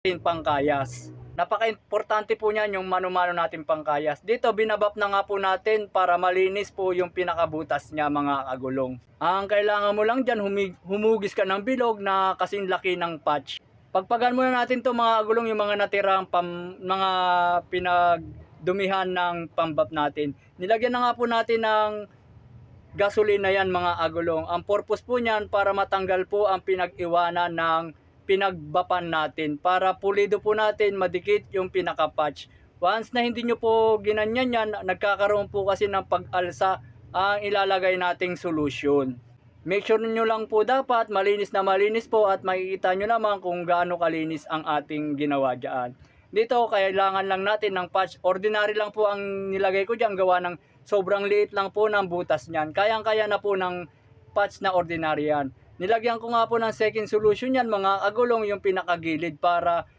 pangkayas. Napaka-importante po niyan yung mano-mano natin pangkayas. Dito binabap na nga po natin para malinis po yung pinakabutas niya mga kagulong. Ang kailangan mo lang dyan, humugis ka ng bilog na kasing laki ng patch. Pagpagan muna natin to mga kagulong, yung mga natirang mga pinagdumihan ng pambap natin. Nilagyan na nga po natin ng gasolina yan mga agulong. Ang purpose po niyan para matanggal po ang pinag-iwanan ng pinagbapan natin, para pulido po natin madikit yung pinaka-patch. Once na hindi nyo po ginanyan yan, nagkakaroon po kasi ng pag-alsa ang ilalagay nating solution. Make sure nyo lang po dapat malinis na malinis po at makikita nyo naman kung gaano kalinis ang ating ginawa dyan. Dito kailangan lang natin ng patch. Ordinary lang po ang nilagay ko dyan, gawa ng sobrang liit lang po ng butas niyan. Kayang-kaya na po ng patch na ordinary yan. Nilagyan ko nga po ng second solution yan mga kagulong, yung pinakagilid, para